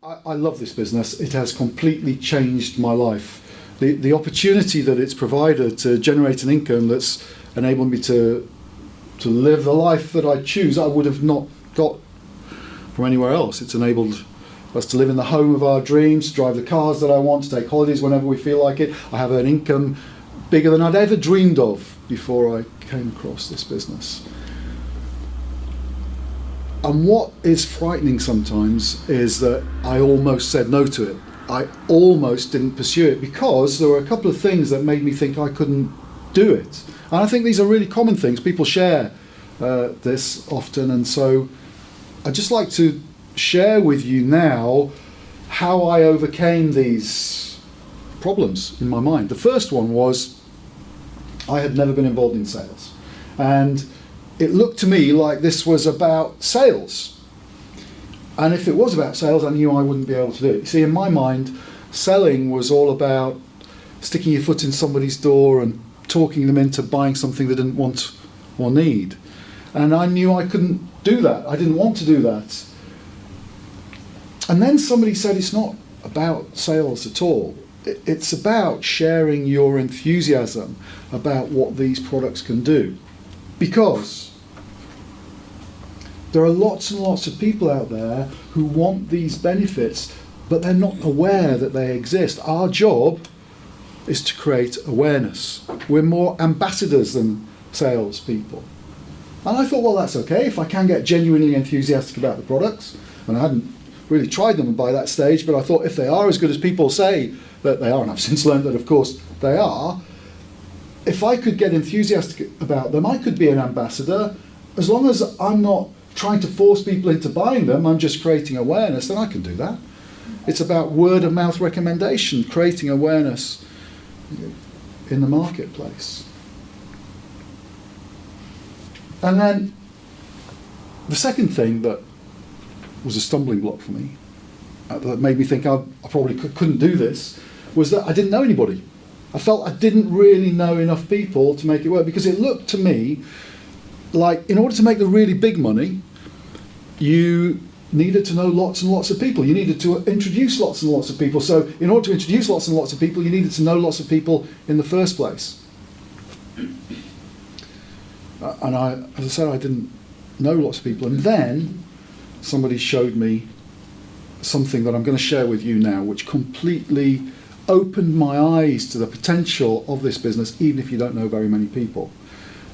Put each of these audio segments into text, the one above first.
I love this business. It has completely changed my life. The opportunity that it's provided to generate an income that's enabled me to live the life that I choose, I would have not got from anywhere else. It's enabled us to live in the home of our dreams, drive the cars that I want, to take holidays whenever we feel like it. I have an income bigger than I'd ever dreamed of before I came across this business. And what is frightening sometimes is that I almost said no to it. I almost didn't pursue it because there were a couple of things that made me think I couldn't do it. And I think these are really common things. People share this often, and so I'd just like to share with you now how I overcame these problems in my mind. The first one was I had never been involved in sales, and it looked to me like this was about sales. And if it was about sales, I knew I wouldn't be able to do it. You see, in my mind, selling was all about sticking your foot in somebody's door and talking them into buying something they didn't want or need. And I knew I couldn't do that. I didn't want to do that. And then somebody said it's not about sales at all. It's about sharing your enthusiasm about what these products can do. Because there are lots and lots of people out there who want these benefits, but they're not aware that they exist. Our job is to create awareness. We're more ambassadors than salespeople. And I thought, well, that's okay if I can get genuinely enthusiastic about the products. And I hadn't really tried them by that stage, but I thought if they are as good as people say that they are, and I've since learned that of course they are, if I could get enthusiastic about them, I could be an ambassador. As long as I'm not trying to force people into buying them, I'm just creating awareness, then I can do that. It's about word of mouth recommendation, creating awareness in the marketplace. And then the second thing that was a stumbling block for me, that made me think I probably couldn't do this, was that I didn't know anybody. I felt I didn't really know enough people to make it work, because it looked to me like in order to make the really big money, you needed to know lots and lots of people. You needed to introduce lots and lots of people. So in order to introduce lots and lots of people, you needed to know lots of people in the first place. And as I said, I didn't know lots of people. And then somebody showed me something that I'm going to share with you now, which completely opened my eyes to the potential of this business, even if you don't know very many people.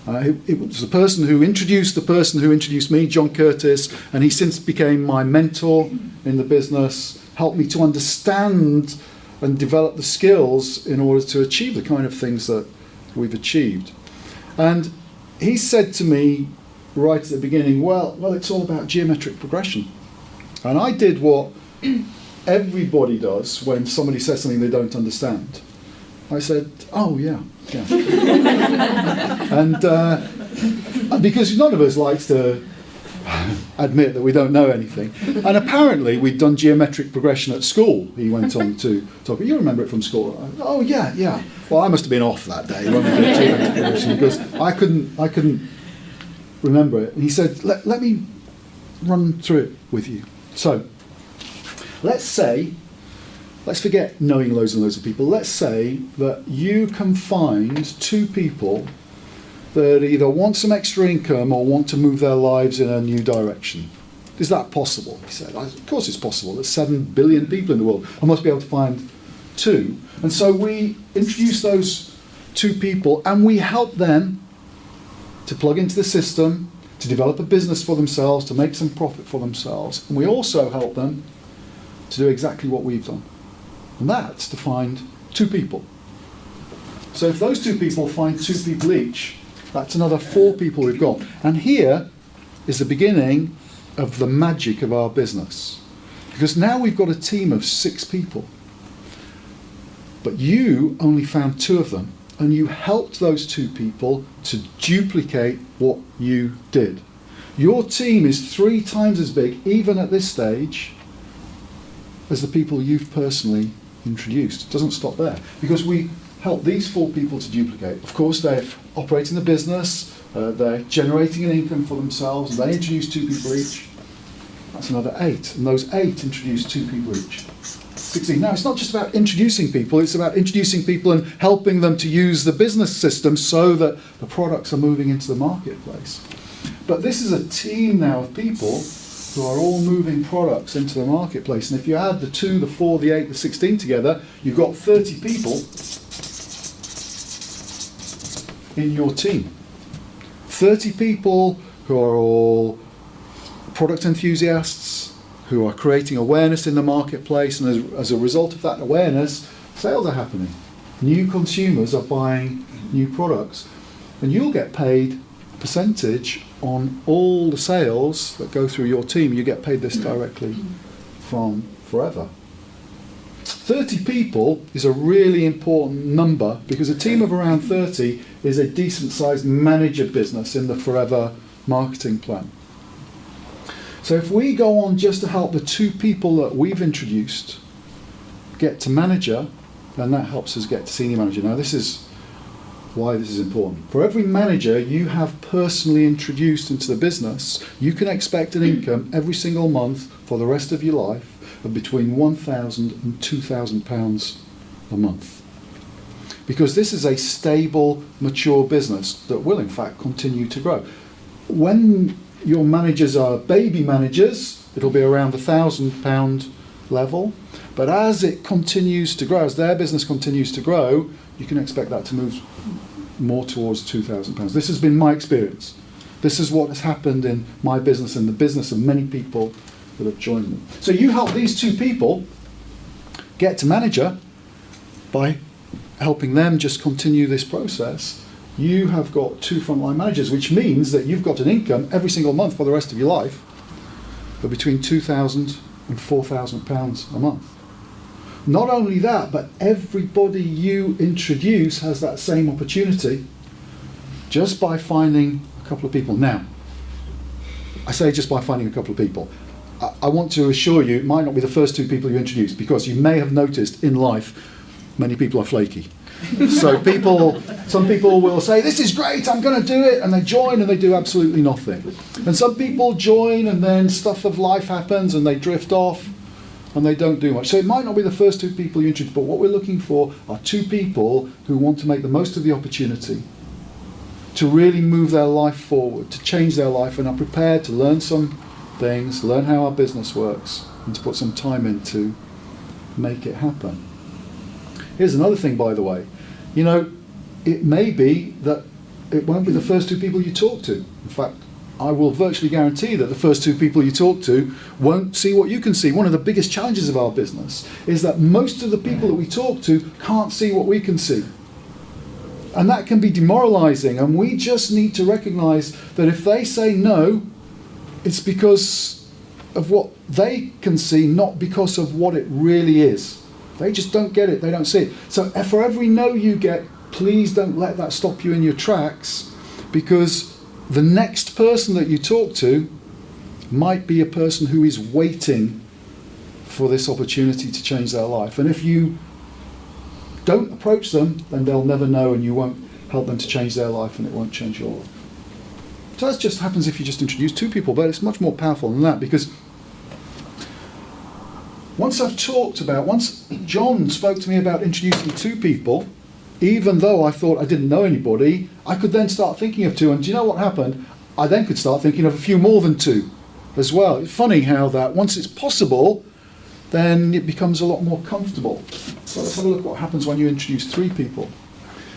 It was the person who introduced me, John Curtis, and he since became my mentor in the business, helped me to understand and develop the skills in order to achieve the kind of things that we've achieved. And he said to me right at the beginning, well, it's all about geometric progression. And I did what everybody does when somebody says something they don't understand. I said, oh, yeah. And because none of us likes to admit that we don't know anything. And apparently we'd done geometric progression at school, he went on to talk. You remember it from school? Oh, yeah. Well, I must have been off that day when we did geometric progression, because I couldn't remember it. And he said, let me run through it with you. So, let's forget knowing loads and loads of people. Let's say that you can find two people that either want some extra income or want to move their lives in a new direction. Is that possible? He said, of course it's possible. There's 7 billion people in the world. I must be able to find two. And so we introduce those two people and we help them to plug into the system, to develop a business for themselves, to make some profit for themselves. And we also help them to do exactly what we've done. And that's to find two people. So if those two people find two people each, that's another 4 people we've got. And here is the beginning of the magic of our business. Because now we've got a team of 6 people. But you only found 2 of them. And you helped those 2 people to duplicate what you did. Your team is 3 times as big, even at this stage, as the people you've personally introduced. It doesn't stop there, because we help these 4 people to duplicate. Of course, they're operating the business, they're generating an income for themselves, and they introduce 2 people each. That's another 8. And those 8 introduce 2 people each. 16. Now, it's not just about introducing people, it's about introducing people and helping them to use the business system so that the products are moving into the marketplace. But this is a team now of people who are all moving products into the marketplace. And if you add the 2, the 4, the 8, the 16 together, you've got 30 people in your team. 30 people who are all product enthusiasts, who are creating awareness in the marketplace, and as a result of that awareness, sales are happening. New consumers are buying new products, and you'll get paid a percentage on all the sales that go through your team. You get paid this directly from Forever. 30 people is a really important number because a team of around 30 is a decent sized manager business in the Forever marketing plan. So if we go on just to help the 2 people that we've introduced get to manager, then that helps us get to senior manager. Now this is why this is important. For every manager you have personally introduced into the business, you can expect an income every single month for the rest of your life of between £1,000 and £2,000 a month. Because this is a stable, mature business that will in fact continue to grow. When your managers are baby managers, it'll be around the £1,000 level, but as it continues to grow, as their business continues to grow, you can expect that to move more towards £2,000. This has been my experience. This is what has happened in my business and the business of many people that have joined them. So you help these 2 people get to manager by helping them just continue this process. You have got 2 frontline managers, which means that you've got an income every single month for the rest of your life of between £2,000 and £4,000 a month. Not only that, but everybody you introduce has that same opportunity just by finding a couple of people. Now, I say just by finding a couple of people. I want to assure you it might not be the first 2 people you introduce, because you may have noticed in life many people are flaky. So some people will say, this is great, I'm going to do it, and they join and they do absolutely nothing. And some people join and then stuff of life happens and they drift off and they don't do much. So it might not be the first 2 people you introduce, but what we're looking for are 2 people who want to make the most of the opportunity to really move their life forward, to change their life, and are prepared to learn some things, learn how our business works, and to put some time in to make it happen. Here's another thing, by the way. You know, it may be that it won't be the first 2 people you talk to. In fact, I will virtually guarantee that the first 2 people you talk to won't see what you can see. One of the biggest challenges of our business is that most of the people that we talk to can't see what we can see. And that can be demoralizing, and we just need to recognize that if they say no, it's because of what they can see, not because of what it really is. They just don't get it, they don't see it. So for every no you get, please don't let that stop you in your tracks, because the next person that you talk to might be a person who is waiting for this opportunity to change their life. And if you don't approach them, then they'll never know, and you won't help them to change their life, and it won't change your life. So that just happens if you just introduce 2 people, but it's much more powerful than that, because once John spoke to me about introducing 2 people, even though I thought I didn't know anybody, I could then start thinking of 2, and do you know what happened? I then could start thinking of a few more than 2 as well. It's funny how that, once it's possible, then it becomes a lot more comfortable. So let's have a look at what happens when you introduce 3 people.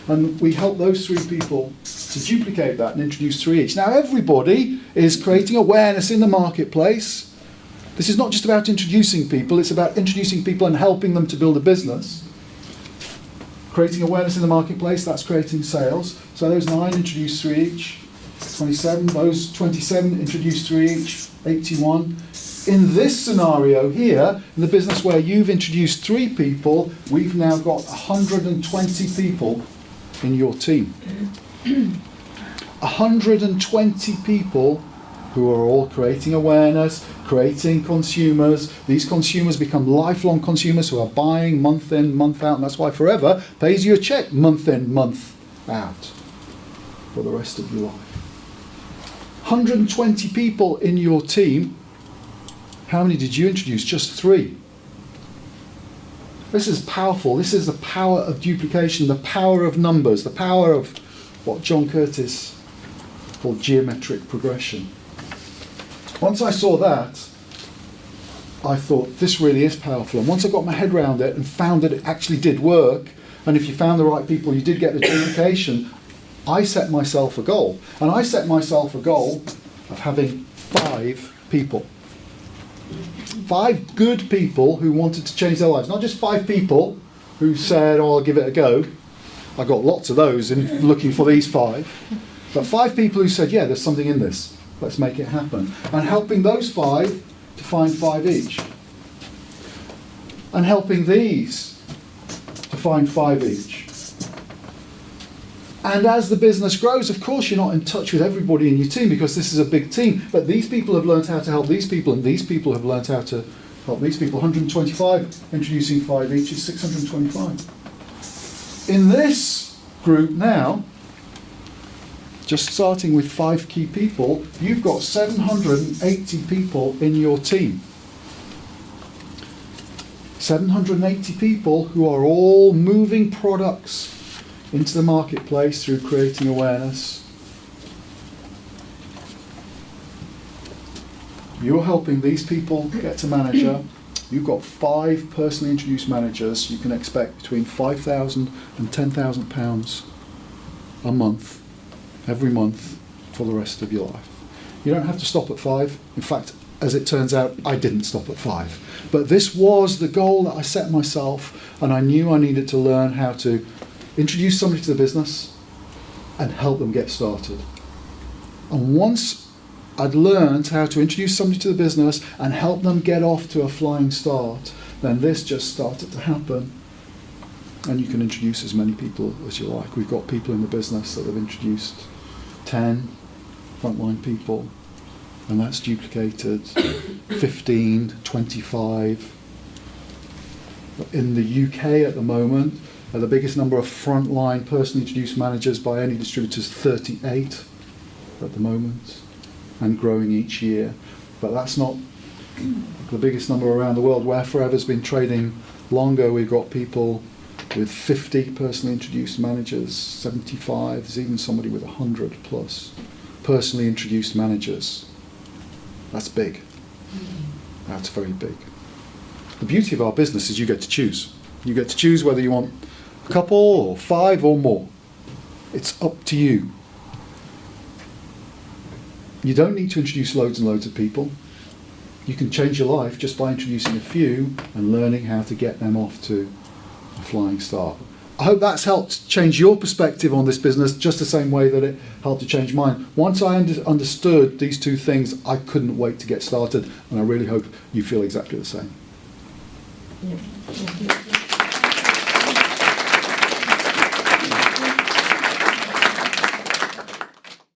And we help those 3 people to duplicate that and introduce 3 each. Now everybody is creating awareness in the marketplace. This is not just about introducing people, it's about introducing people and helping them to build a business. Creating awareness in the marketplace, that's creating sales. So those 9 introduce 3 each. 27, those 27 introduce 3 each, 81. In this scenario here, in the business where you've introduced 3 people, we've now got 120 people in your team. 120 people who are all creating awareness, creating consumers. These consumers become lifelong consumers who are buying month in, month out, and that's why Forever pays you a check month in, month out for the rest of your life. 120 people in your team How many did you introduce? Just 3. This is powerful. This is the power of duplication, the power of numbers, the power of what John Curtis called geometric progression. Once I saw that, I thought, this really is powerful. And once I got my head around it and found that it actually did work, and if you found the right people, you did get the duplication, I set myself a goal. And I set myself a goal of having 5 people. 5 good people who wanted to change their lives. Not just 5 people who said, oh, I'll give it a go. I got lots of those in looking for these 5. But 5 people who said, yeah, there's something in this. Let's make it happen. And helping those 5 to find 5 each. And helping these to find 5 each. And as the business grows, of course, you're not in touch with everybody in your team because this is a big team. But these people have learned how to help these people, and these people have learned how to help these people. 125, introducing 5 each is 625. In this group now, just starting with 5 key people, you've got 780 people in your team. 780 people who are all moving products into the marketplace through creating awareness. You're helping these people get to manager. You've got 5 personally introduced managers. You can expect between £5,000 and £10,000 a month, every month, for the rest of your life. You don't have to stop at 5. In fact, as it turns out, I didn't stop at 5. But this was the goal that I set myself, and I knew I needed to learn how to introduce somebody to the business and help them get started. And once I'd learned how to introduce somebody to the business and help them get off to a flying start, then this just started to happen. And you can introduce as many people as you like. We've got people in the business that have introduced 10 frontline people, and that's duplicated 15, 25. In the UK at the moment, the biggest number of frontline personally introduced managers by any distributor is 38 at the moment, and growing each year. But that's not the biggest number around the world. Where Forever's been trading longer, we've got people with 50 personally introduced managers, 75, there's even somebody with 100 plus personally introduced managers. That's big. That's very big. The beauty of our business is you get to choose. You get to choose whether you want a couple or 5 or more. It's up to you. You don't need to introduce loads and loads of people. You can change your life just by introducing a few and learning how to get them off to a flying start. I hope that's helped change your perspective on this business just the same way that it helped to change mine. Once I understood these 2 things, I couldn't wait to get started, and I really hope you feel exactly the same. Yeah.